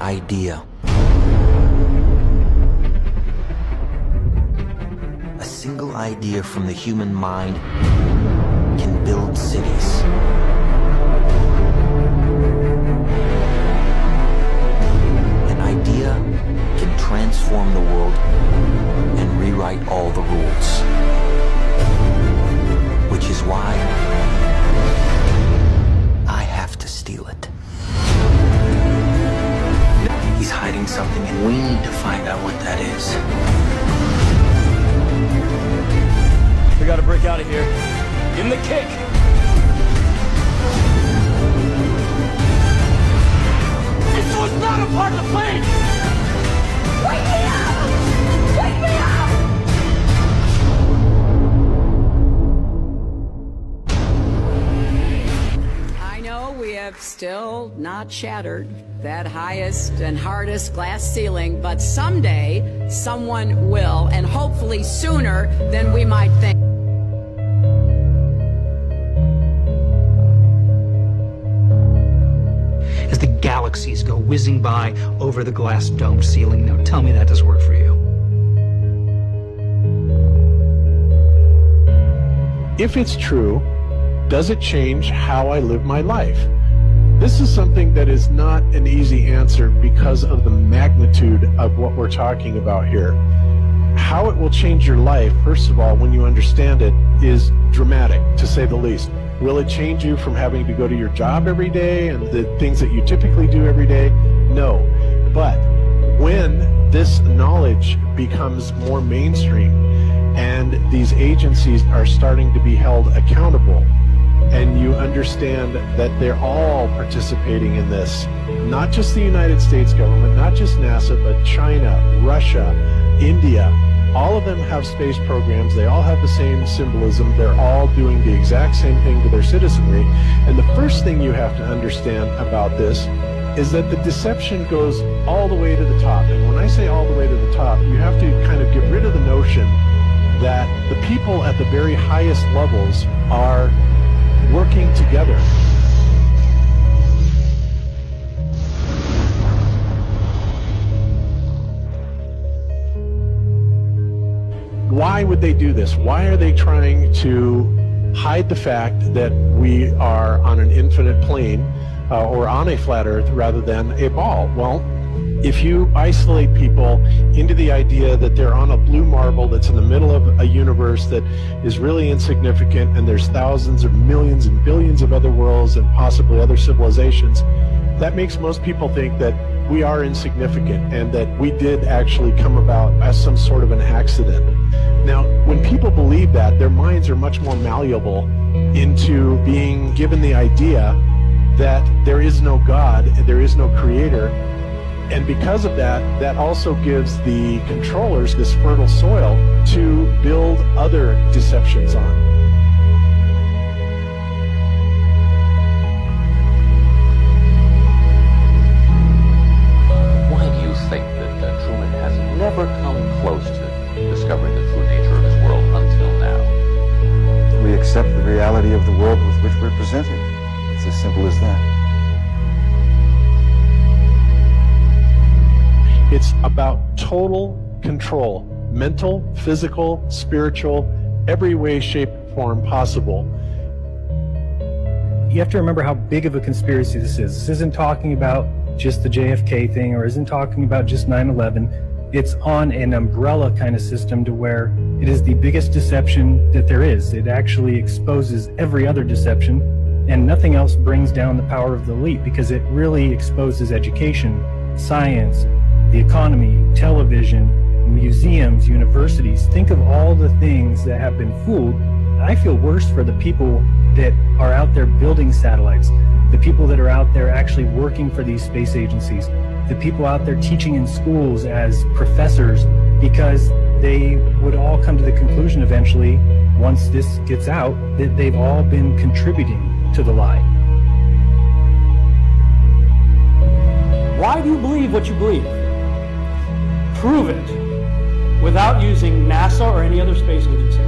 idea. A single idea from the human mind can build cities. An idea can transform the world and rewrite all the rules. Which is why I have to steal it. He's hiding something, and we need to find out what that is. We gotta break out of here. Give him the kick! This was not a part of the plan! Wake me up! Wake me up! I know we have still not shattered that highest and hardest glass ceiling, but someday someone will, and hopefully sooner than we might think. As the galaxies go whizzing by over the glass domed ceiling. Now tell me that doesn't work for you. If it's true, does it change how I live my life? This is something that is not an easy answer because of the magnitude of what we're talking about here. How it will change your life, first of all, when you understand it, is dramatic, to say the least. Will it change you from having to go to your job every day and the things that you typically do every day? No. But when this knowledge becomes more mainstream and these agencies are starting to be held accountable, and you understand that they're all participating in this, not just the United States government, not just NASA, but China, Russia, India, all of them have space programs. They all have the same symbolism. They're all doing the exact same thing to their citizenry. And the first thing you have to understand about this is that the deception goes all the way to the top. And when I say all the way to the top, you have to kind of get rid of the notion that the people at the very highest levels are working together. Why would they do this? Why are they trying to hide the fact that we are on an infinite plane or on a flat earth rather than a ball? Well, if you isolate people into the idea that they're on a blue marble that's in the middle of a universe that is really insignificant, and there's thousands or millions and billions of other worlds and possibly other civilizations, that makes most people think that we are insignificant and that we did actually come about as some sort of an accident. Now, when people believe that, their minds are much more malleable into being given the idea that there is no God, there is no creator. And because of that, that also gives the controllers this fertile soil to build other deceptions on. Why do you think that Truman has never come close to discovering the true nature of his world until now? We accept the reality of the world with which we're presented. It's as simple as that. It's about total control, mental, physical, spiritual, every way, shape, form possible. You have to remember how big of a conspiracy this is. This isn't talking about just the JFK thing, or isn't talking about just 9/11. It's on an umbrella kind of system to where it is the biggest deception that there is. It actually exposes every other deception And nothing else brings down the power of the elite, because it really exposes education, science, the economy, television, museums, universities. Think of all the things that have been fooled. I feel worse for the people that are out there building satellites, the people that are out there actually working for these space agencies, the people out there teaching in schools as professors, because they would all come to the conclusion eventually, once this gets out, that they've all been contributing to the lie. Why do you believe what you believe? Prove it without using NASA or any other space agency,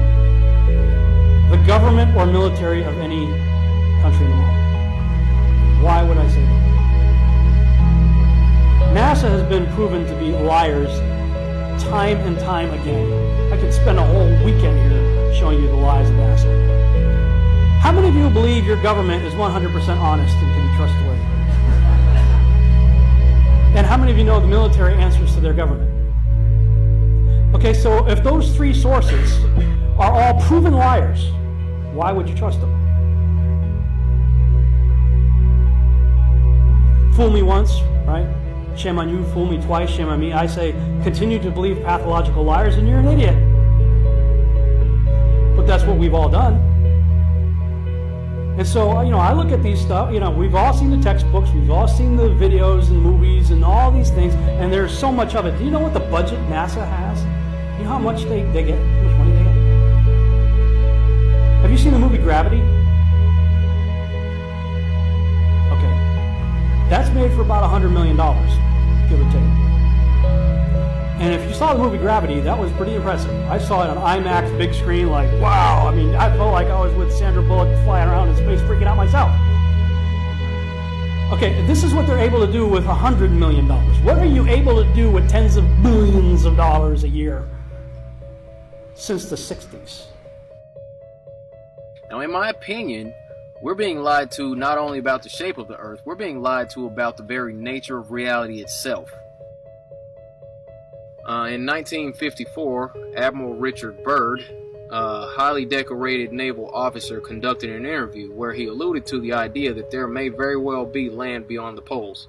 the government or military of any country in the world. Why would I say that? NASA has been proven to be liars time and time again. I could spend a whole weekend here showing you the lies of NASA. How many of you believe your government is 100% honest and can be trustworthy? And how many of you know the military answers to their government? Okay, so if those three sources are all proven liars, why would you trust them? Fool me once, right? Shame on you. Fool me twice, shame on me. I say, continue to believe pathological liars and you're an idiot. But that's what we've all done. And so, I look at these stuff, we've all seen the textbooks, we've all seen the videos and movies and all these things, and there's so much of it. Do you know what the budget NASA has? You know how much they get? How much money they get? Have you seen the movie Gravity? Okay. That's made for about $100 million, give or take. And if you saw the movie Gravity, that was pretty impressive. I saw it on IMAX, big screen, like, wow. I mean, I felt like I was with Sandra Bullock flying around in space, freaking out myself. Okay, this is what they're able to do with $100 million. What are you able to do with tens of billions of dollars a year since the 60s? Now, in my opinion, we're being lied to not only about the shape of the Earth, we're being lied to about the very nature of reality itself. In 1954, Admiral Richard Byrd, a highly decorated naval officer, conducted an interview where he alluded to the idea that there may very well be land beyond the poles.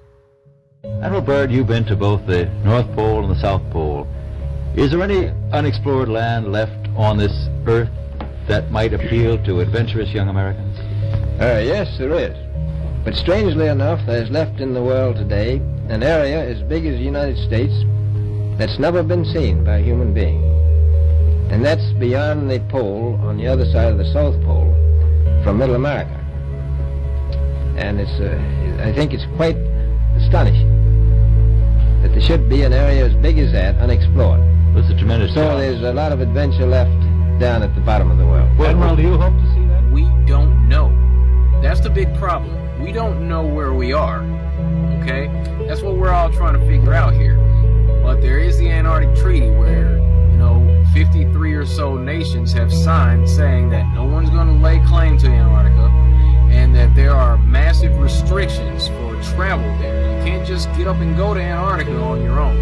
Admiral Byrd, you've been to both the North Pole and the South Pole. Is there any unexplored land left on this Earth that might appeal to adventurous young Americans? Yes, there is. But strangely enough, there's left in the world today an area as big as the United States that's never been seen by a human being. And that's beyond the pole on the other side of the South Pole from Middle America. And I think it's quite astonishing that there should be an area as big as that unexplored. It's a tremendous So challenge. there's a lot of adventure left down at the bottom of the world. Admiral, do you hope to see that? We don't know. That's the big problem. We don't know where we are. Okay? That's what we're all trying to figure out here. But there is the Antarctic Treaty where, 53 or so nations have signed saying that no one's going to lay claim to Antarctica and that there are massive restrictions for travel there. You can't just get up and go to Antarctica on your own.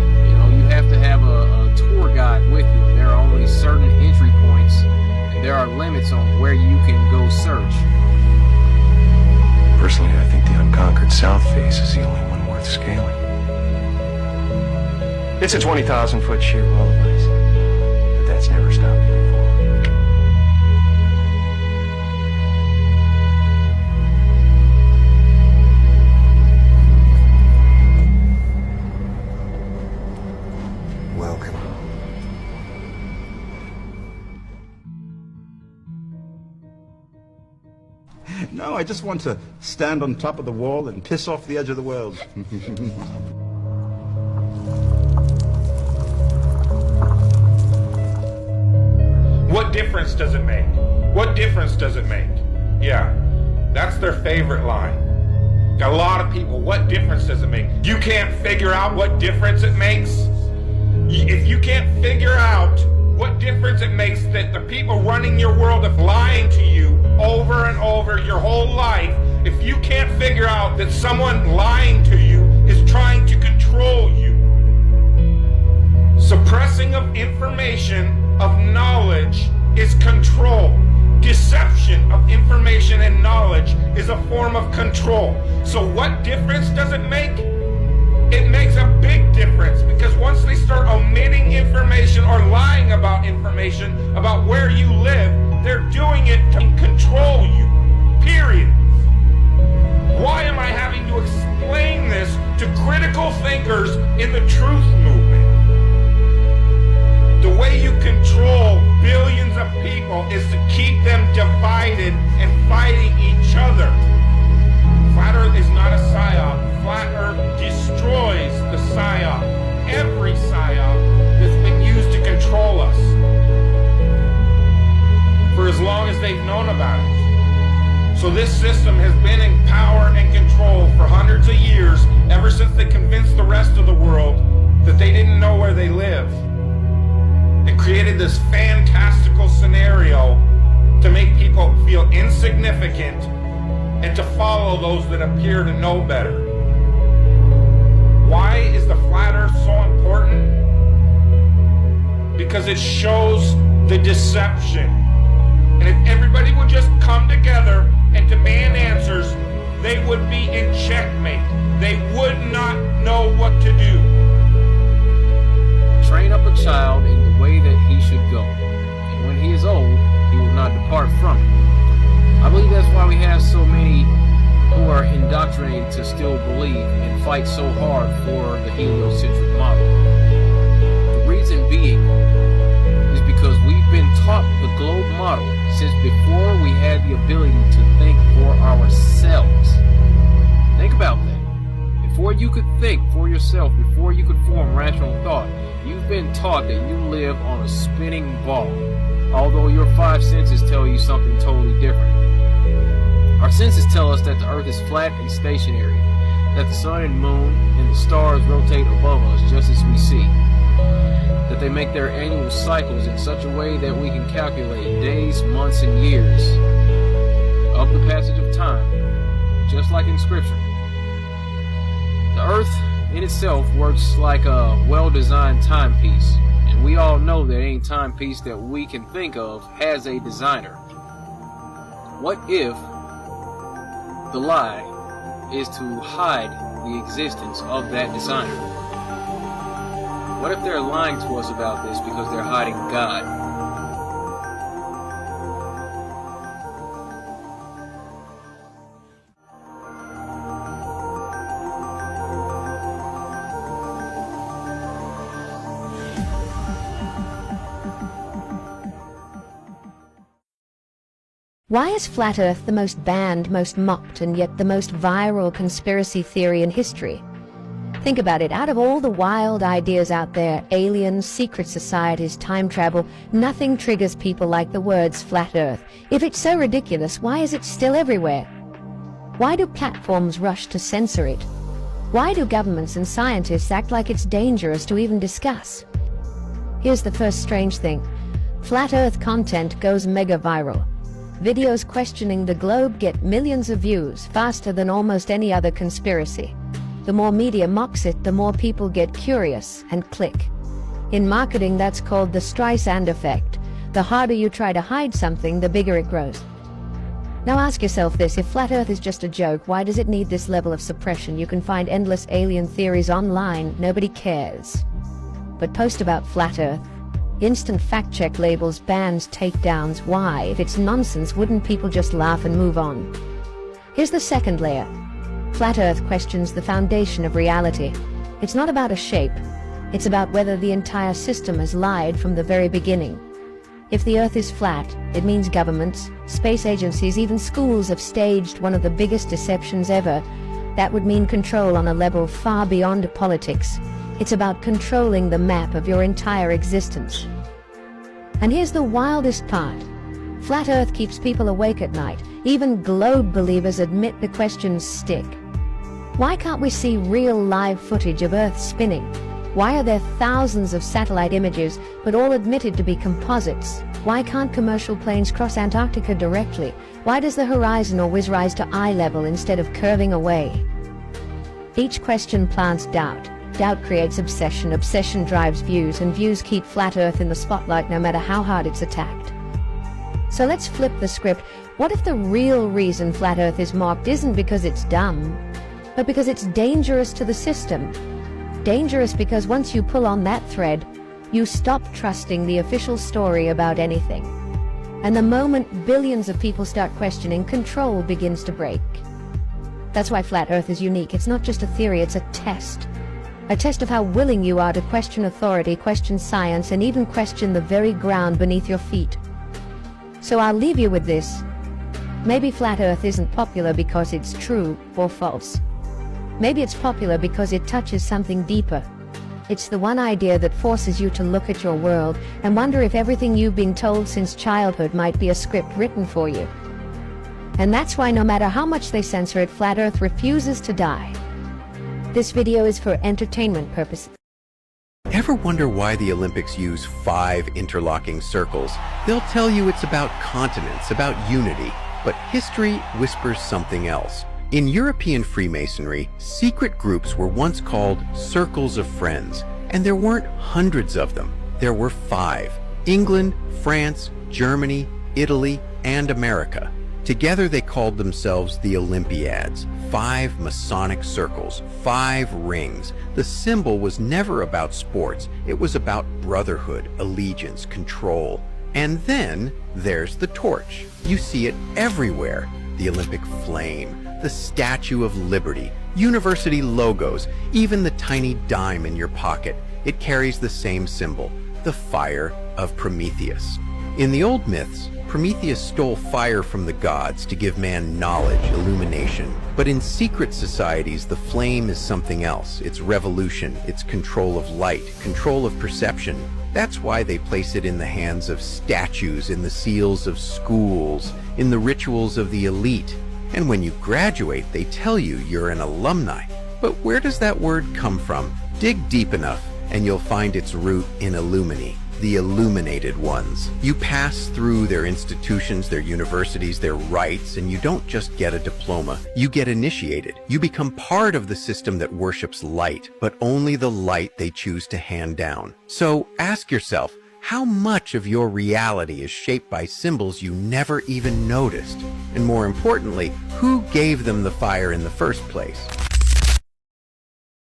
You have to have a tour guide with you, and there are only certain entry points, and there are limits on where you can go search. Personally, I think the unconquered South face is the only one worth scaling. It's a 20,000-foot sheer wall of ice, but that's never stopped me before. Welcome. No, I just want to stand on top of the wall and piss off the edge of the world. What difference does it make? What difference does it make? Yeah, that's their favorite line. A lot of people, what difference does it make? You can't figure out what difference it makes? If you can't figure out what difference it makes that the people running your world are lying to you over and over your whole life, if you can't figure out that someone lying to you is trying to control you, suppressing of information, of knowledge, is control. deception of information and knowledge is a form of control. So what difference does it make? It makes a big difference, because once they start omitting information or lying about information about where you live, they're doing it to control you. Period. Why am I having to explain this to critical thinkers in the truth movement? The way you control billions of people is to keep them divided and fighting each other. Flat Earth is not a psyop. Flat Earth destroys the psyop. Every psyop that's been used to control us for as long as they've known about it. So this system has been in power and control for hundreds of years, ever since they convinced the rest of the world that they didn't know where they live, and created this fantastical scenario to make people feel insignificant and to follow those that appear to know better. Why is the flat earth so important? Because it shows the deception. And if everybody would just come together and demand answers, they would be in checkmate. They would not know what to do. Train up a child in the way that he should go, and when he is old, he will not depart from it. I believe that's why we have so many who are indoctrinated to still believe and fight so hard for the heliocentric model. The reason being is because we've been taught the globe model since before we had the ability to think for ourselves. Think about that. Before you could think for yourself, before you could form rational thought, you've been taught that you live on a spinning ball, although your five senses tell you something totally different. Our senses tell us that the earth is flat and stationary, that the sun and moon and the stars rotate above us just as we see, that they make their annual cycles in such a way that we can calculate days, months, and years of the passage of time, just like in Scripture. The earth in itself works like a well-designed timepiece, and we all know that any timepiece that we can think of has a designer. What if the lie is to hide the existence of that designer? What if they're lying to us about this because they're hiding God? Why is Flat Earth the most banned, most mocked, and yet the most viral conspiracy theory in history? Think about it. Out of all the wild ideas out there, aliens, secret societies, time travel, nothing triggers people like the words Flat Earth. If it's so ridiculous, why is it still everywhere? Why do platforms rush to censor it? Why do governments and scientists act like it's dangerous to even discuss? Here's the first strange thing. Flat Earth content goes mega viral. Videos questioning the globe get millions of views faster than almost any other conspiracy. The more media mocks it, the more people get curious and click. In marketing, that's called the Streisand effect. The harder you try to hide something, the bigger it grows. Now ask yourself this: if Flat Earth is just a joke, why does it need this level of suppression? You can find endless alien theories online, nobody cares. But post about Flat Earth, instant fact-check labels, bans, takedowns. Why? If it's nonsense, wouldn't people just laugh and move on? Here's the second layer. Flat Earth questions the foundation of reality. It's not about a shape. It's about whether the entire system has lied from the very beginning. If the Earth is flat, it means governments, space agencies, even schools have staged one of the biggest deceptions ever. That would mean control on a level far beyond politics. It's about controlling the map of your entire existence. And here's the wildest part. Flat Earth keeps people awake at night. Even globe believers admit the questions stick. Why can't we see real live footage of Earth spinning? Why are there thousands of satellite images, but all admitted to be composites? Why can't commercial planes cross Antarctica directly? Why does the horizon always rise to eye level instead of curving away? Each question plants doubt. Doubt creates obsession. Obsession drives views, and views keep Flat Earth in the spotlight no matter how hard it's attacked. So let's flip the script. What if the real reason Flat Earth is mocked isn't because it's dumb, but because it's dangerous to the system? Dangerous because once you pull on that thread, you stop trusting the official story about anything. And the moment billions of people start questioning, control begins to break. That's why Flat Earth is unique. It's not just a theory, it's a test. A test of how willing you are to question authority, question science, and even question the very ground beneath your feet. So I'll leave you with this. Maybe Flat Earth isn't popular because it's true or false. Maybe it's popular because it touches something deeper. It's the one idea that forces you to look at your world and wonder if everything you've been told since childhood might be a script written for you. And that's why no matter how much they censor it, Flat Earth refuses to die. This video is for entertainment purposes. Ever wonder why the Olympics use 5 interlocking circles? They'll tell you it's about continents, about unity, but history whispers something else. In European Freemasonry, secret groups were once called circles of friends, and there weren't hundreds of them. There were 5. England, France, Germany, Italy, and America. Together they called themselves the Olympiads. 5 Masonic circles, 5 rings. The symbol was never about sports. It was about brotherhood, allegiance, control. And then there's the torch. You see it everywhere. The Olympic flame, the Statue of Liberty, university logos, even the tiny dime in your pocket. It carries the same symbol, the fire of Prometheus. In the old myths, Prometheus stole fire from the gods to give man knowledge, illumination. But in secret societies, the flame is something else. It's revolution, it's control of light, control of perception. That's why they place it in the hands of statues, in the seals of schools, in the rituals of the elite. And when you graduate, they tell you you're an alumni. But where does that word come from? Dig deep enough, and you'll find its root in Illumini, the illuminated ones. You pass through their institutions, their universities, their rites, and you don't just get a diploma. You get initiated. You become part of the system that worships light, but only the light they choose to hand down. So ask yourself, how much of your reality is shaped by symbols you never even noticed? And more importantly, who gave them the fire in the first place?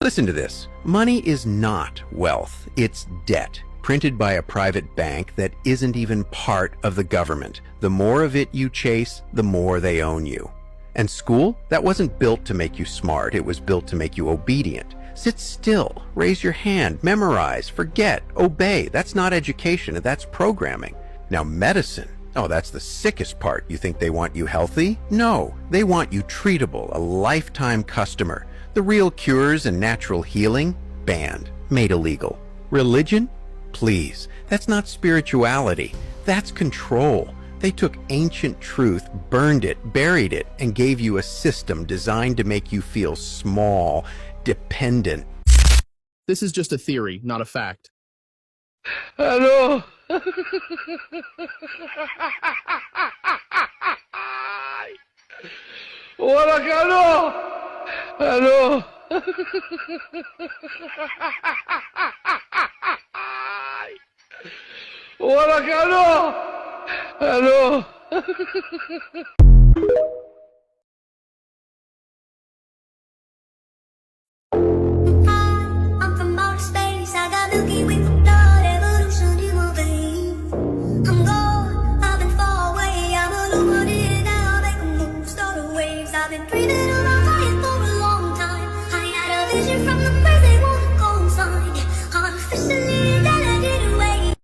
Listen to this. Money is not wealth, it's debt, printed by a private bank that isn't even part of the government. The more of it you chase, the more they own you. And school? That wasn't built to make you smart, it was built to make you obedient. Sit still, raise your hand, memorize, forget, obey. That's not education, that's programming. Now medicine, oh, that's the sickest part. You think they want you healthy? No, they want you treatable, a lifetime customer. The real cures and natural healing? Banned, made illegal. Religion? Please, that's not spirituality, that's control. They took ancient truth, burned it, buried it, and gave you a system designed to make you feel small, dependent. This is just a theory, not a fact. Hello. Hola, Carlos. Hello. Hola, Carlos. Hello. I'm from outer space, I got Milky Way for blood, evolution in my veins. I'm gone, I've been far away, I'm illuminated now, make a move, start the waves. I've been breathing on my fire for a long time. I had a vision from the place they wanna go inside. I'm officially delegated away.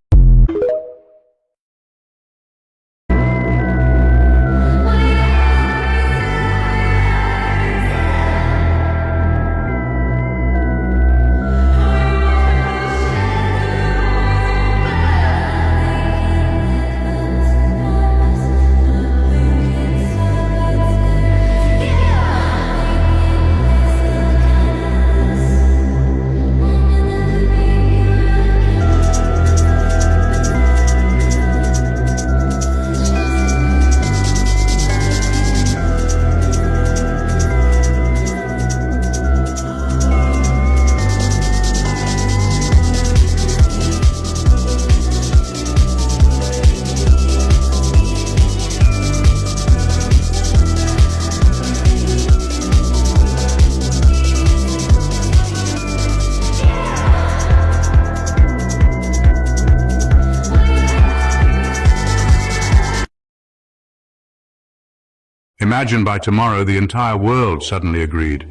Imagine by tomorrow the entire world suddenly agreed.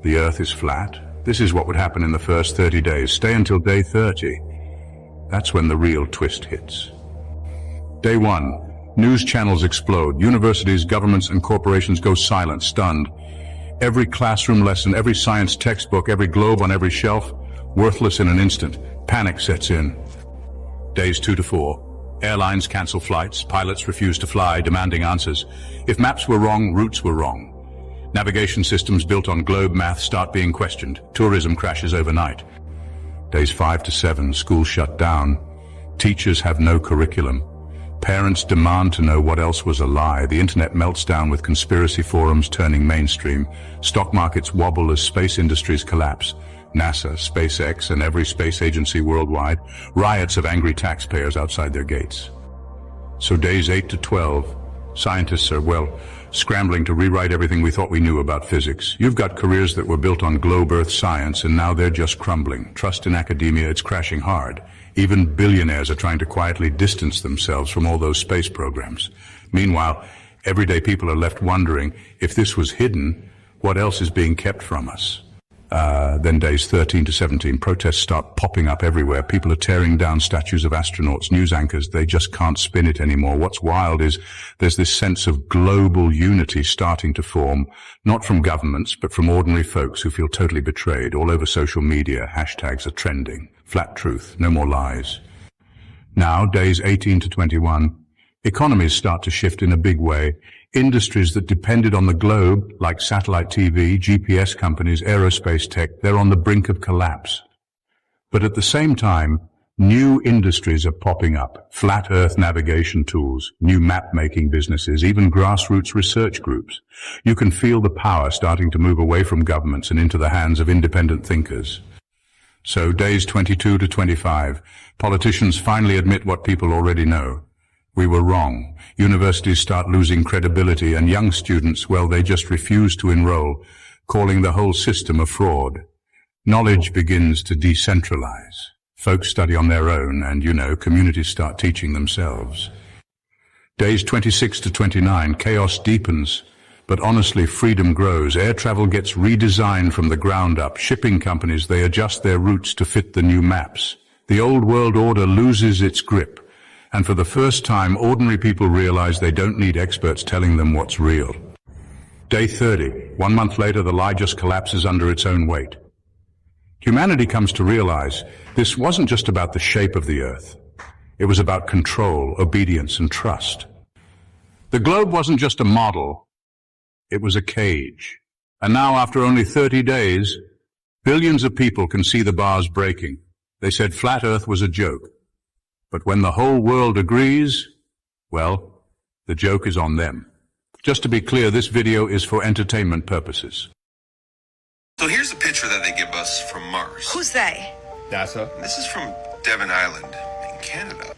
The Earth is flat. This is what would happen in the first 30 days. Stay until day 30. That's when the real twist hits. Day 1. News channels explode. Universities, governments, and corporations go silent, stunned. Every classroom lesson, every science textbook, every globe on every shelf, worthless in an instant. Panic sets in. Days 2 to 4. Airlines cancel flights. Pilots refuse to fly, demanding answers. If maps were wrong, routes were wrong. Navigation systems built on globe math start being questioned. Tourism crashes overnight. Days 5 to 7. Schools shut down. Teachers have no curriculum. Parents demand to know what else was a lie. The internet melts down with conspiracy forums turning mainstream. Stock markets wobble as space industries collapse. NASA, SpaceX, and every space agency worldwide, riots of angry taxpayers outside their gates. So days 8 to 12, scientists are, well, scrambling to rewrite everything we thought we knew about physics. You've got careers that were built on globe Earth science, and now they're just crumbling. Trust in academia, it's crashing hard. Even billionaires are trying to quietly distance themselves from all those space programs. Meanwhile, everyday people are left wondering, if this was hidden, what else is being kept from us? Then days 13 to 17, protests start popping up everywhere. People are tearing down statues of astronauts, news anchors. They just can't spin it anymore. What's wild is there's this sense of global unity starting to form, not from governments, but from ordinary folks who feel totally betrayed. All over social media, hashtags are trending. Flat truth, no more lies. Now, days 18 to 21, economies start to shift in a big way. Industries that depended on the globe, like satellite TV, GPS companies, aerospace tech, they're on the brink of collapse. But at the same time, new industries are popping up. Flat Earth navigation tools, new map-making businesses, even grassroots research groups. You can feel the power starting to move away from governments and into the hands of independent thinkers. So days 22 to 25, politicians finally admit what people already know. We were wrong. Universities start losing credibility, and young students, well, they just refuse to enroll, calling the whole system a fraud. Knowledge begins to decentralize. Folks study on their own, and, communities start teaching themselves. Days 26 to 29, chaos deepens. But honestly, freedom grows. Air travel gets redesigned from the ground up. Shipping companies, they adjust their routes to fit the new maps. The old world order loses its grip. And for the first time, ordinary people realize they don't need experts telling them what's real. Day 30. 1 month later, the lie just collapses under its own weight. Humanity comes to realize this wasn't just about the shape of the Earth. It was about control, obedience, and trust. The globe wasn't just a model. It was a cage. And now, after only 30 days, billions of people can see the bars breaking. They said flat Earth was a joke. But when the whole world agrees, well, the joke is on them. Just to be clear, this video is for entertainment purposes. So here's a picture that they give us from Mars. Who's they? NASA. This is from Devon Island in Canada.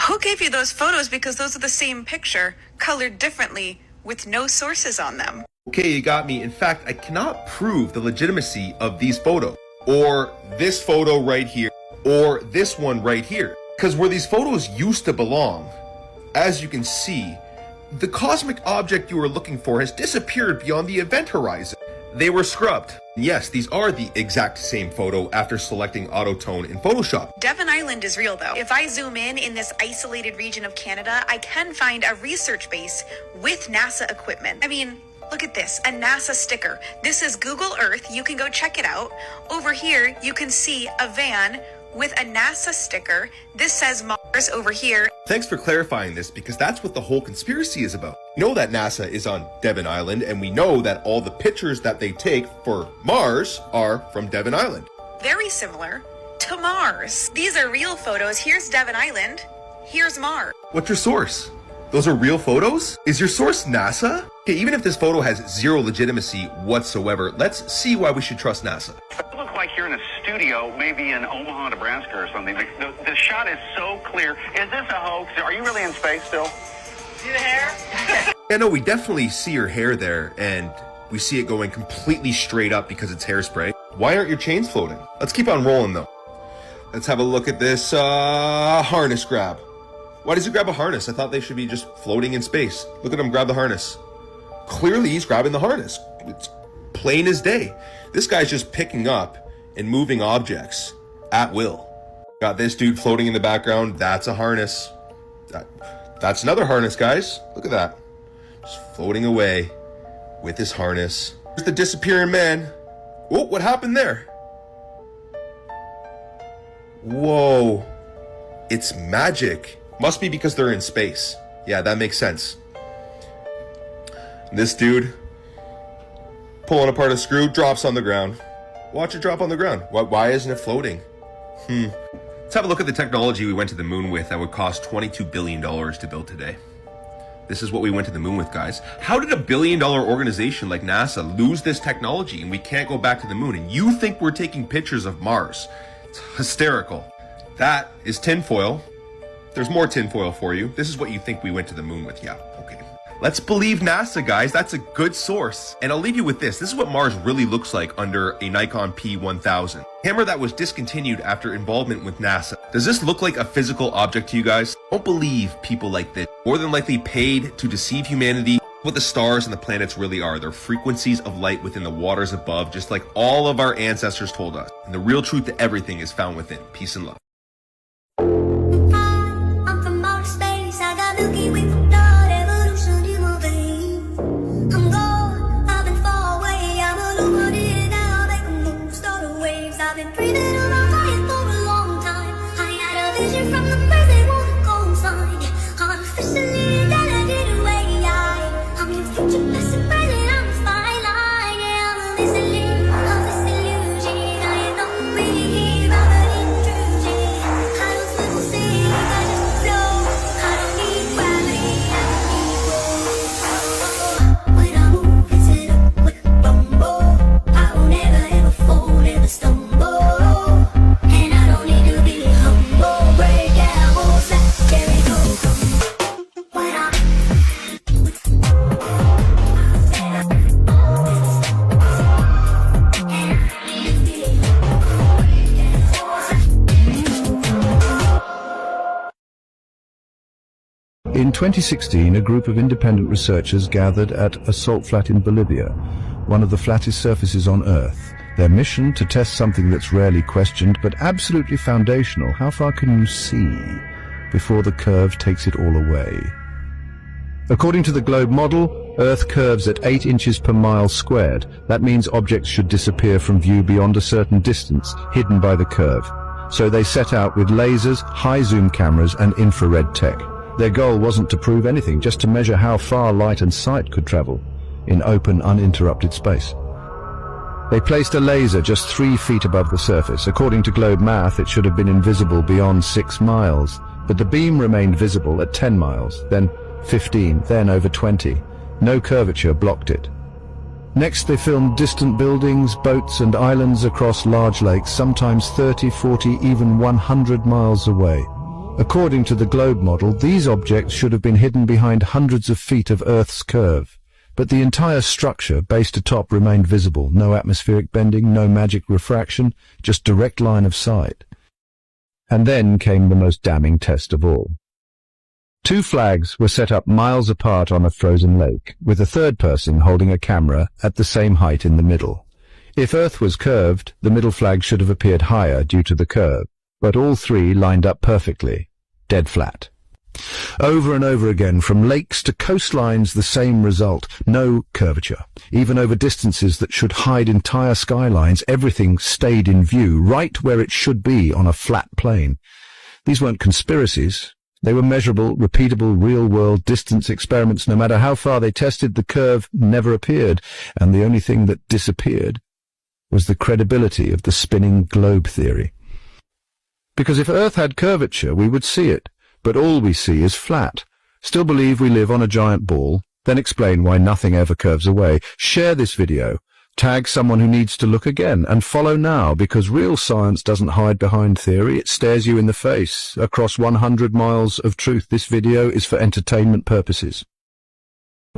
Who gave you those photos? Because those are the same picture, colored differently, with no sources on them. Okay, you got me. In fact, I cannot prove the legitimacy of these photos. Or this photo right here. Or this one right here. Because where these photos used to belong, as you can see, the cosmic object you were looking for has disappeared beyond the event horizon. They were scrubbed. Yes, these are the exact same photo after selecting auto-tone in Photoshop. Devon Island is real though. If I zoom in this isolated region of Canada, I can find a research base with NASA equipment. I mean, look at this, a NASA sticker. This is Google Earth, you can go check it out. Over here, you can see a van with a NASA sticker. This says Mars over here. Thanks for clarifying this, because that's what the whole conspiracy is about. We know that NASA is on Devon Island, and we know that all the pictures that they take for Mars are from Devon Island. Very similar to Mars. These are real photos. Here's Devon Island. Here's Mars. What's your source? Those are real photos? Is your source NASA? Okay, even if this photo has zero legitimacy whatsoever, let's see why we should trust NASA. It looks like you're in a studio, maybe in Omaha, Nebraska or something. The shot is so clear. Is this a hoax? Are you really in space still? See the hair? Yeah, no, we definitely see your hair there, and we see it going completely straight up because it's hairspray. Why aren't your chains floating? Let's keep on rolling, though. Let's have a look at this harness grab. Why does he grab a harness? I thought they should be just floating in space. Look at him grab the harness. Clearly he's grabbing the harness. It's plain as day. This guy's just picking up and moving objects at will. Got this dude floating in the background. That's a harness. That's another harness, guys. Look at that. Just floating away with his harness. There's the disappearing man. Oh, what happened there? Whoa. It's magic. Must be because they're in space. Yeah, that makes sense. This dude pulling apart a screw, drops on the ground. Watch it drop on the ground. Why isn't it floating? Let's have a look at the technology we went to the moon with that would cost $22 billion to build today. This is what we went to the moon with, guys. How did $1 billion organization like NASA lose this technology and we can't go back to the moon? And you think we're taking pictures of Mars? It's hysterical. That is tinfoil. There's more tinfoil for you. This is what you think we went to the moon with. Yeah, okay. Let's believe NASA, guys. That's a good source. And I'll leave you with this. This is what Mars really looks like under a Nikon P1000. Camera that was discontinued after involvement with NASA. Does this look like a physical object to you guys? Don't believe people like this. More than likely paid to deceive humanity. What the stars and the planets really are. They're frequencies of light within the waters above, just like all of our ancestors told us. And the real truth to everything is found within. Peace and love. I'm from outer space, I got Milky Way from blood, evolution in my veins. I'm gone, I've been far away, I'm illuminated now, make a move, start the waves. I've been breathing on my fire for a long time. I had a vision from the place they wanna go inside. I'm officially delegated away. I'm your future, past and present, I'm a fine line. Yeah, I'm a listening of this illusion. I am not really here, I'm an intrusion. I don't swim or sink, I just flow. I don't need gravity, I don't need roll. When I move, it's it up with a rumble. I will never ever fall, never stumble. And I don't need to be humble. Break down walls like Jericho. When I In 2016, a group of independent researchers gathered at a salt flat in Bolivia, one of the flattest surfaces on Earth. Their mission, to test something that's rarely questioned, but absolutely foundational. How far can you see before the curve takes it all away? According to the globe model, Earth curves at 8 inches per mile squared. That means objects should disappear from view beyond a certain distance, hidden by the curve. So they set out with lasers, high-zoom cameras, and infrared tech. Their goal wasn't to prove anything, just to measure how far light and sight could travel in open, uninterrupted space. They placed a laser just 3 feet above the surface. According to globe math, it should have been invisible beyond 6 miles, but the beam remained visible at 10 miles, then 15, then over 20. No curvature blocked it. Next, they filmed distant buildings, boats, and islands across large lakes, sometimes 30, 40, even 100 miles away. According to the globe model, these objects should have been hidden behind hundreds of feet of Earth's curve. But the entire structure, base to top, remained visible. No atmospheric bending, no magic refraction, just direct line of sight. And then came the most damning test of all. 2 flags were set up miles apart on a frozen lake, with a third person holding a camera at the same height in the middle. If Earth was curved, the middle flag should have appeared higher due to the curve. But all 3 lined up perfectly, dead flat. Over and over again, from lakes to coastlines, the same result. No curvature. Even over distances that should hide entire skylines, everything stayed in view, right where it should be on a flat plane. These weren't conspiracies. They were measurable, repeatable, real-world distance experiments. No matter how far they tested, the curve never appeared, and the only thing that disappeared was the credibility of the spinning globe theory. Because if Earth had curvature, we would see it, but all we see is flat. Still believe we live on a giant ball? Then explain why nothing ever curves away. Share this video. Tag someone who needs to look again, and follow now, because real science doesn't hide behind theory. It stares you in the face. Across 100 miles of truth, this video is for entertainment purposes.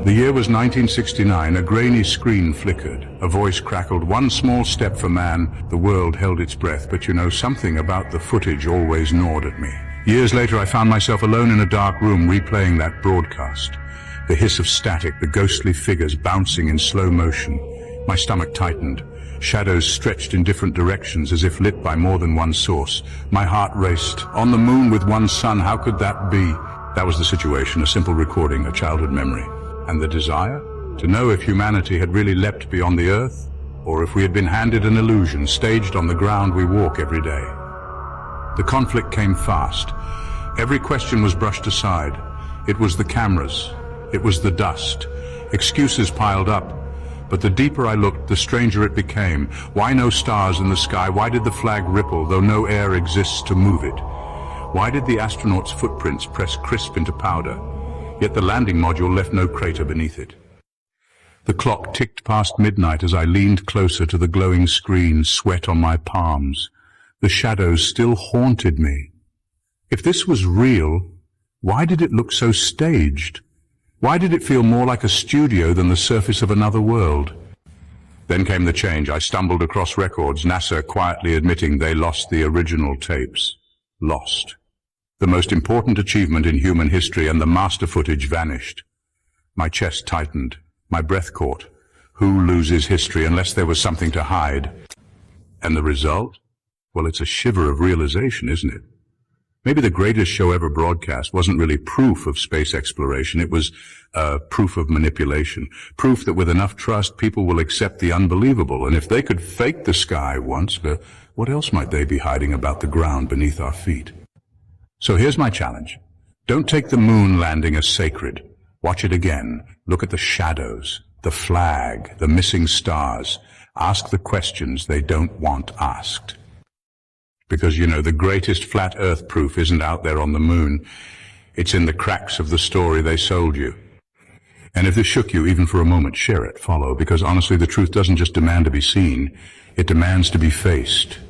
The year was 1969. A grainy screen flickered. A voice crackled. One small step for man. The world held its breath. But you know, something about the footage always gnawed at me. Years later, I found myself alone in a dark room replaying that broadcast. The hiss of static, the ghostly figures bouncing in slow motion. My stomach tightened. Shadows stretched in different directions as if lit by more than one source. My heart raced. On the moon with one sun, how could that be? That was the situation, a simple recording, a childhood memory. And the desire? To know if humanity had really leapt beyond the earth, or if we had been handed an illusion staged on the ground we walk every day. The conflict came fast. Every question was brushed aside. It was the cameras. It was the dust. Excuses piled up. But the deeper I looked, the stranger it became. Why no stars in the sky? Why did the flag ripple, though no air exists to move it? Why did the astronauts' footprints press crisp into powder, yet the landing module left no crater beneath it? The clock ticked past midnight as I leaned closer to the glowing screen, sweat on my palms. The shadows still haunted me. If this was real, why did it look so staged? Why did it feel more like a studio than the surface of another world? Then came the change. I stumbled across records, NASA quietly admitting they lost the original tapes. Lost. The most important achievement in human history, and the master footage vanished. My chest tightened. My breath caught. Who loses history unless there was something to hide? And the result? Well, it's a shiver of realization, isn't it? Maybe the greatest show ever broadcast wasn't really proof of space exploration. It was proof of manipulation. Proof that with enough trust, people will accept the unbelievable. And if they could fake the sky once, what else might they be hiding about the ground beneath our feet? So here's my challenge. Don't take the moon landing as sacred. Watch it again. Look at the shadows, the flag, the missing stars. Ask the questions they don't want asked. Because, you know, the greatest flat earth proof isn't out there on the moon. It's in the cracks of the story they sold you. And if this shook you even for a moment, share it, follow, because honestly the truth doesn't just demand to be seen, it demands to be faced.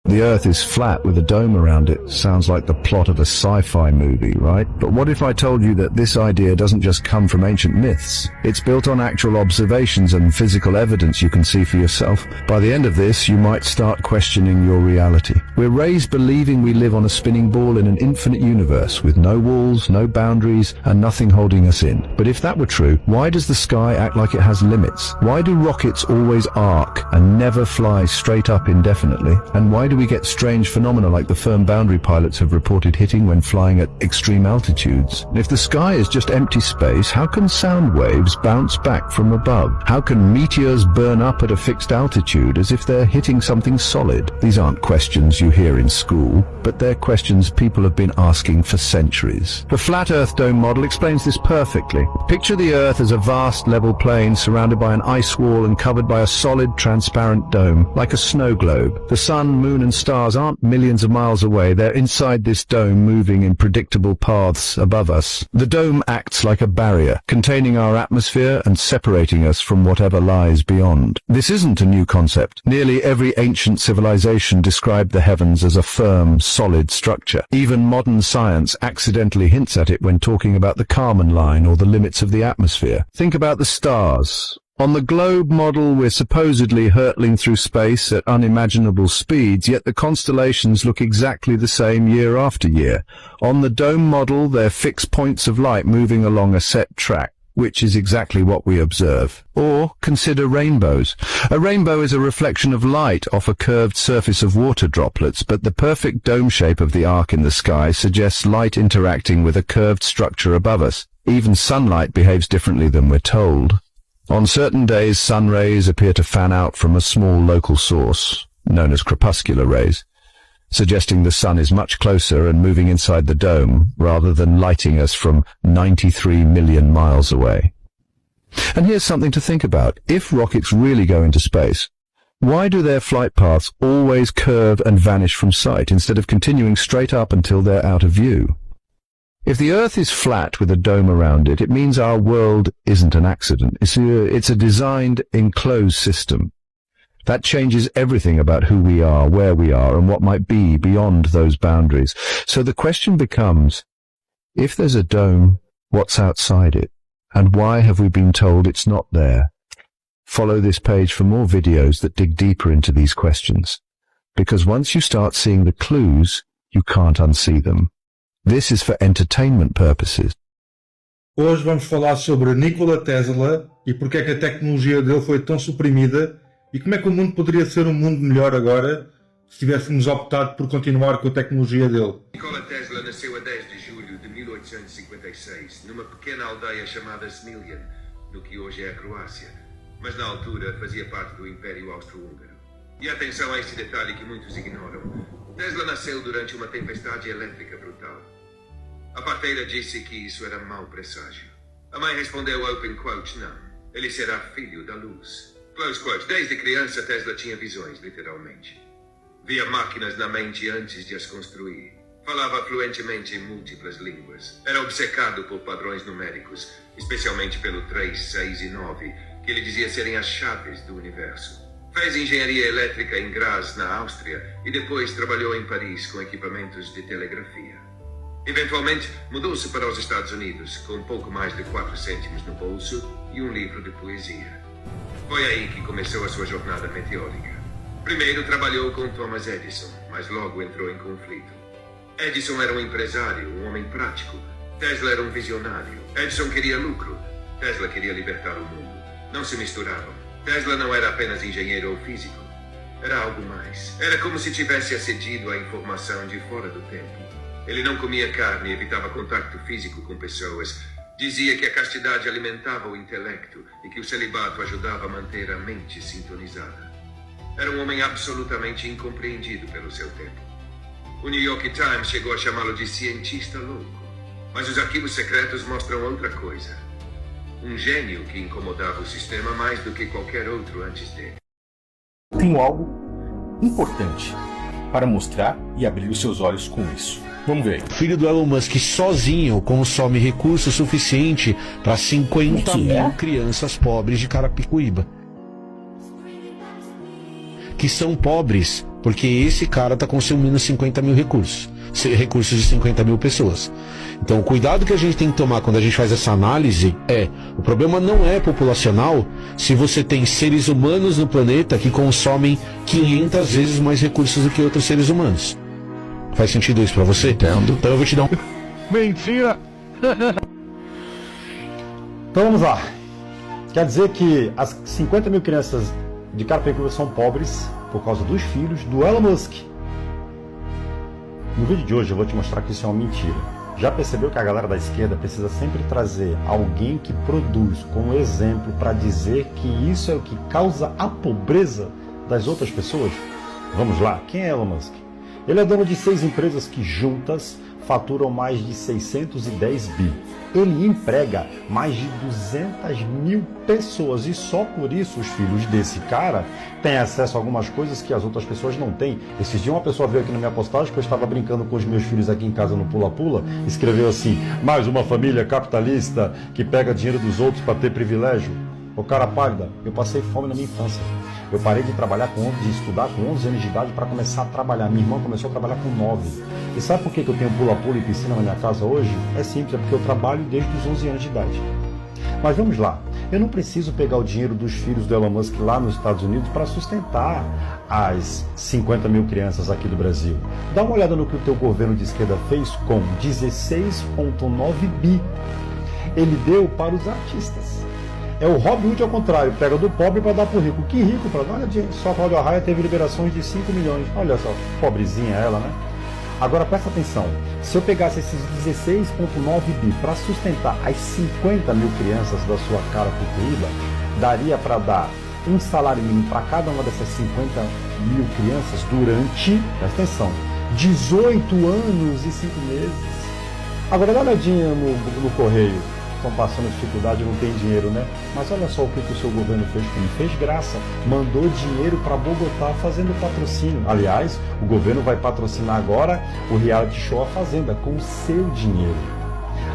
The Earth is flat with a dome around it. Sounds like the plot of a sci-fi movie, right? But what if I told you that this idea doesn't just come from ancient myths? It's built on actual observations and physical evidence you can see for yourself. By the end of this, you might start questioning your reality. We're raised believing we live on a spinning ball in an infinite universe with no walls, no boundaries, and nothing holding us in. But if that were true, why does the sky act like it has limits? Why do rockets always arc and never fly straight up indefinitely? And why do we get strange phenomena like the firm boundary pilots have reported hitting when flying at extreme altitudes? And if the sky is just empty space, how can sound waves bounce back from above? How can meteors burn up at a fixed altitude as if they're hitting something solid? These aren't questions you hear in school, but they're questions people have been asking for centuries. The flat Earth dome model explains this perfectly. Picture the Earth as a vast level plain surrounded by an ice wall and covered by a solid transparent dome, like a snow globe. The sun, moon and stars aren't millions of miles away. They're inside this dome, moving in predictable paths above us. The dome acts like a barrier, containing our atmosphere and separating us from whatever lies beyond. This isn't a new concept. Nearly every ancient civilization described the heavens as a firm, solid structure. Even modern science accidentally hints at it when talking about the Kármán line or the limits of the atmosphere. Think about the stars. On the globe model, we're supposedly hurtling through space at unimaginable speeds, yet the constellations look exactly the same year after year. On the dome model, they're fixed points of light moving along a set track, which is exactly what we observe. Or consider rainbows. A rainbow is a reflection of light off a curved surface of water droplets, but the perfect dome shape of the arc in the sky suggests light interacting with a curved structure above us. Even sunlight behaves differently than we're told. On certain days, sun rays appear to fan out from a small local source, known as crepuscular rays, suggesting the sun is much closer and moving inside the dome, rather than lighting us from 93 million miles away. And here's something to think about. If rockets really go into space, why do their flight paths always curve and vanish from sight, instead of continuing straight up until they're out of view? If the Earth is flat with a dome around it, it means our world isn't an accident. It's a designed, enclosed system. That changes everything about who we are, where we are, and what might be beyond those boundaries. So the question becomes, if there's a dome, what's outside it? And why have we been told it's not there? Follow this page for more videos that dig deeper into these questions. Because once you start seeing the clues, you can't unsee them. This is for entertainment purposes. Hoje vamos falar sobre Nikola Tesla e porque é que a tecnologia dele foi tão suprimida e como é que o mundo poderia ser um mundo melhor agora se tivéssemos optado por continuar com a tecnologia dele. Nikola Tesla nasceu a 10 de julho de 1856, numa pequena aldeia chamada Smiljan, no que hoje é a Croácia, mas na altura fazia parte do Império Austro-Húngaro. E atenção a este detalhe que muitos ignoram. Tesla nasceu durante uma tempestade elétrica brutal. A parteira disse que isso era mau presságio. A mãe respondeu open quote, não. Ele será filho da luz. Close quote. Desde criança, Tesla tinha visões, literalmente. Via máquinas na mente antes de as construir. Falava fluentemente em múltiplas línguas. Era obcecado por padrões numéricos, especialmente pelo 3, 6 e 9, que ele dizia serem as chaves do universo. Fez engenharia elétrica em Graz, na Áustria, e depois trabalhou em Paris com equipamentos de telegrafia. Eventualmente, mudou-se para os Estados Unidos, com um pouco mais de 4 cêntimos no bolso e um livro de poesia. Foi aí que começou a sua jornada meteórica. Primeiro trabalhou com Thomas Edison, mas logo entrou em conflito. Edison era um empresário, um homem prático. Tesla era um visionário. Edison queria lucro. Tesla queria libertar o mundo. Não se misturavam. Tesla não era apenas engenheiro ou físico. Era algo mais. Era como se tivesse acedido à informação de fora do tempo. Ele não comia carne, evitava contato físico com pessoas. Dizia que a castidade alimentava o intelecto e que o celibato ajudava a manter a mente sintonizada. Era um homem absolutamente incompreendido pelo seu tempo. O New York Times chegou a chamá-lo de cientista louco. Mas os arquivos secretos mostram outra coisa. Um gênio que incomodava o sistema mais do que qualquer outro antes dele. Tenho algo importante para mostrar e abrir os seus olhos com isso. Vamos ver. Filho do Elon Musk sozinho consome recurso suficiente para 50 mil crianças pobres de Carapicuíba. Que são pobres porque esse cara está consumindo 50 mil recursos de 50 mil pessoas. Então o cuidado que a gente tem que tomar quando a gente faz essa análise o problema não é populacional se você tem seres humanos no planeta que consomem 500 vezes mais recursos do que outros seres humanos. Faz sentido isso pra você? Entendo. Então eu vou te dar um... Mentira! Então vamos lá. Quer dizer que as 50 mil crianças de Carapicuíba são pobres por causa dos filhos do Elon Musk. No vídeo de hoje eu vou te mostrar que isso é uma mentira. Já percebeu que a galera da esquerda precisa sempre trazer alguém que produz como exemplo para dizer que isso é o que causa a pobreza das outras pessoas? Vamos lá, quem é Elon Musk? Ele é dono de 6 empresas que juntas faturam mais de 610 bi. Ele emprega mais de 200 mil pessoas e só por isso os filhos desse cara têm acesso a algumas coisas que as outras pessoas não têm. Esses dias uma pessoa veio aqui na minha postagem que eu estava brincando com os meus filhos aqui em casa no pula-pula, escreveu assim: mais uma família capitalista que pega dinheiro dos outros para ter privilégio. Ô cara pálida, eu passei fome na minha infância. Eu parei de trabalhar de estudar com 11 anos de idade para começar a trabalhar. Minha irmã começou a trabalhar com 9. E sabe por que eu tenho pula-pula e piscina na minha casa hoje? É simples, é porque eu trabalho desde os 11 anos de idade. Mas vamos lá. Eu não preciso pegar o dinheiro dos filhos do Elon Musk lá nos Estados Unidos para sustentar as 50 mil crianças aqui do Brasil. Dá uma olhada no que o teu governo de esquerda fez com 16,9 bi. Ele deu para os artistas. É o Robin Hood ao contrário, pega do pobre para dar pro rico. Que rico para dar? Olha, só a Cláudia Raia teve liberações de 5 milhões. Olha só, pobrezinha ela, né? Agora presta atenção, se eu pegasse esses 16,9 bi para sustentar as 50 mil crianças da sua Carapicuíba, daria para dar um salário mínimo para cada uma dessas 50 mil crianças durante, presta atenção, 18 anos e 5 meses. Agora dá uma olhadinha no correio. Estão passando dificuldade, não tem dinheiro, né? Mas olha só o que o seu governo fez com ele. Fez graça, mandou dinheiro para Bogotá fazendo patrocínio. Aliás, o governo vai patrocinar agora o reality show A Fazenda com o seu dinheiro.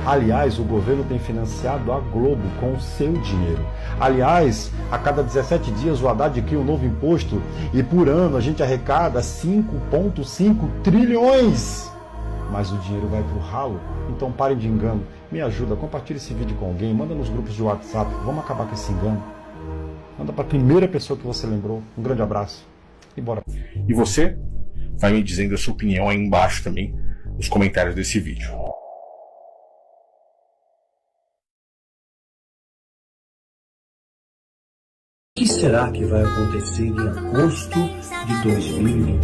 Aliás, o governo tem financiado a Globo com o seu dinheiro. Aliás, a cada 17 dias o Haddad cria um novo imposto e por ano a gente arrecada 5,5 trilhões. Mas o dinheiro vai para o ralo, então parem de engano. Me ajuda, compartilhe esse vídeo com alguém, manda nos grupos de WhatsApp, vamos acabar com esse engano. Manda para a primeira pessoa que você lembrou. Um grande abraço e bora. E você vai me dizendo a sua opinião aí embaixo também, nos comentários desse vídeo. O que será que vai acontecer em agosto de 2025?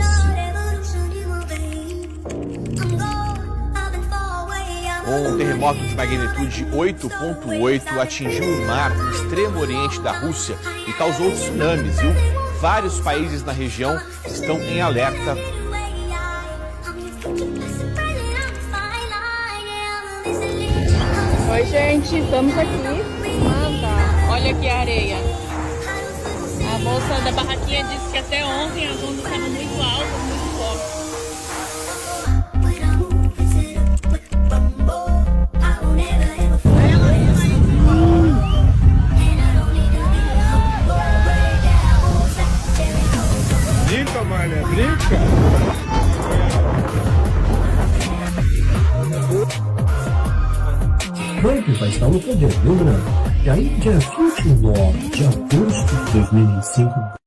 Um terremoto de magnitude 8.8 atingiu o mar no extremo oriente da Rússia e causou tsunamis, viu? Vários países na região estão em alerta. Oi, gente, estamos aqui. Manda. Olha aqui a areia. A moça da barraquinha disse que até ontem as ondas estavam muito altas, muito fortes. Brinca, malha, brinca. Frank vai estar no poder, lembrando. E aí, dia 29 de agosto de 2025.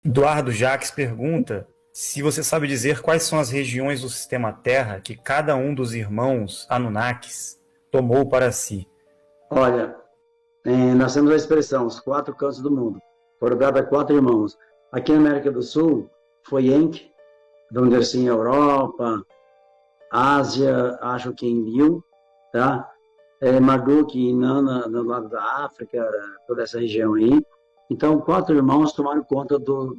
Eduardo Jacques pergunta se você sabe dizer quais são as regiões do sistema Terra que cada um dos irmãos Anunnakis tomou para si. Olha, nós temos a expressão, os 4 cantos do mundo. Foram dados a 4 irmãos. Aqui na América do Sul, foi Enki, vamos dizer assim, Europa, Ásia, acho que em Rio, tá? Marduk e Nana, no lado da África, toda essa região aí. Então, 4 irmãos tomaram conta dos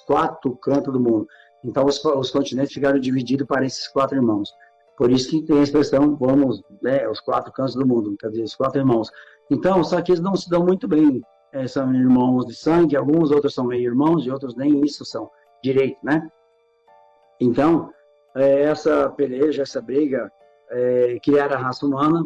4 cantos do mundo. Então, os continentes ficaram divididos para esses 4 irmãos. Por isso que tem a expressão, vamos, os 4 cantos do mundo, quer dizer, os 4 irmãos. Então, só que eles não se dão muito bem. São irmãos de sangue, alguns outros são meio irmãos e outros nem isso são direito, né? Então, essa peleja, essa briga, criaram a raça humana.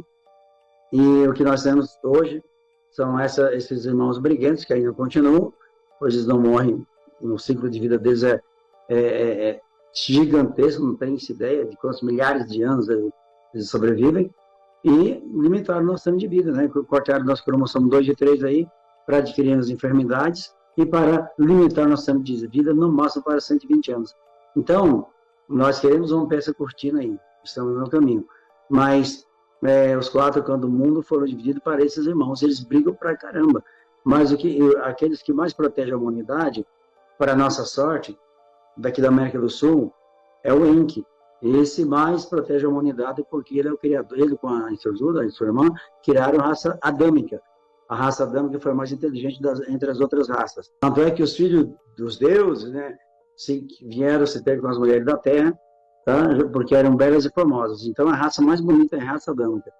E o que nós temos hoje são esses irmãos brigantes que ainda continuam, pois eles não morrem, o ciclo de vida deles é gigantesco, não tem ideia de quantos milhares de anos eles sobrevivem, e limitaram nosso tempo de vida, né? Cortaram nosso cromossomo 2 e 3 aí, para adquirir as enfermidades e para limitar nosso tempo de vida no máximo para 120 anos. Então, nós queremos romper essa cortina aí, estamos no caminho, mas os 4 cantos do mundo foram divididos para esses irmãos, eles brigam pra caramba, mas aqueles que mais protegem a humanidade, para a nossa sorte, daqui da América do Sul, é o Enki. Esse mais protege a humanidade porque ele é o criador, ele com a sua irmã, criaram a raça adâmica. A raça adâmica foi a mais inteligente entre as outras raças. Tanto é que os filhos dos deuses, né, vieram se ter com as mulheres da terra, tá? Porque eram belas e formosas. Então a raça mais bonita é a raça adâmica,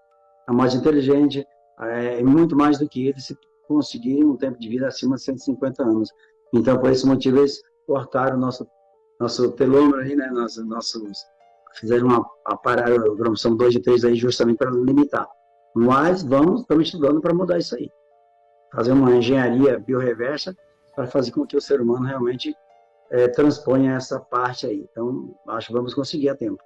a mais inteligente, muito mais do que eles se conseguirem um tempo de vida acima de 150 anos. Então por esse motivo eles cortaram o nosso telômero aí, né? Fizeram parar o cromossomo 2 e 3 aí justamente para limitar. Mas estamos estudando para mudar isso aí. Fazer uma engenharia biorreversa para fazer com que o ser humano realmente transponha essa parte aí. Então, acho que vamos conseguir a tempo.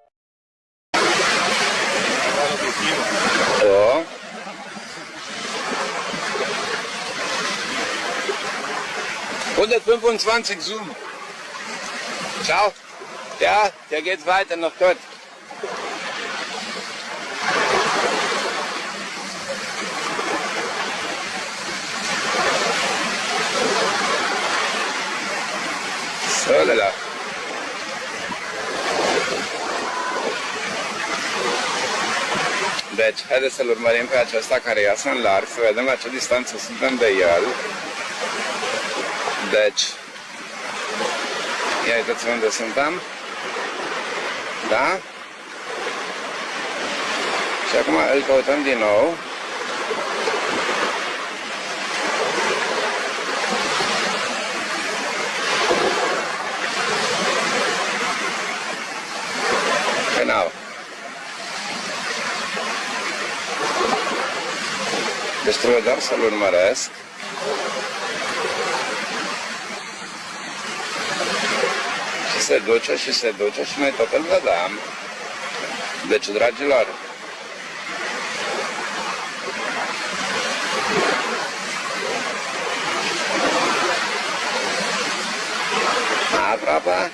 125 Zoom. Ciao. Ja, der geht weiter nach dort. So, Lala. Deci, haideți să-l urmărim pe acesta care iasă în larg, să vedem la ce distanță suntem de el. Deci, ia uitați unde suntem. Da? Și acum îl căutăm din nou. Genau. Deci trebuie doar să-l urmăresc. Și se duce și se duce și noi tot îl vedem. Deci, dragilor, aproape.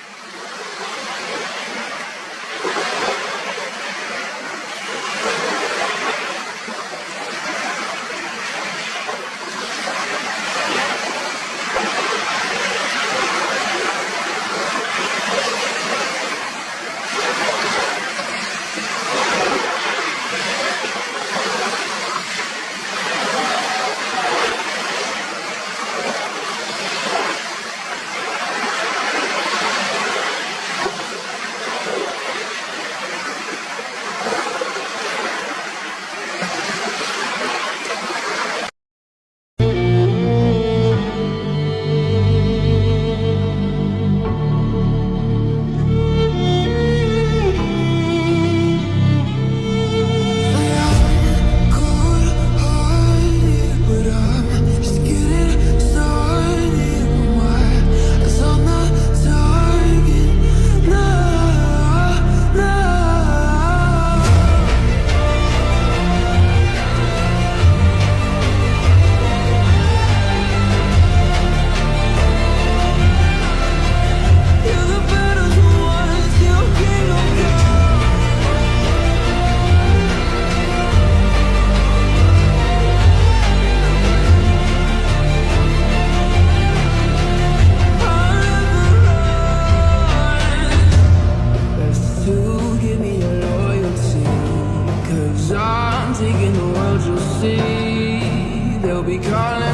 I'm taking the world, you'll see. They'll be calling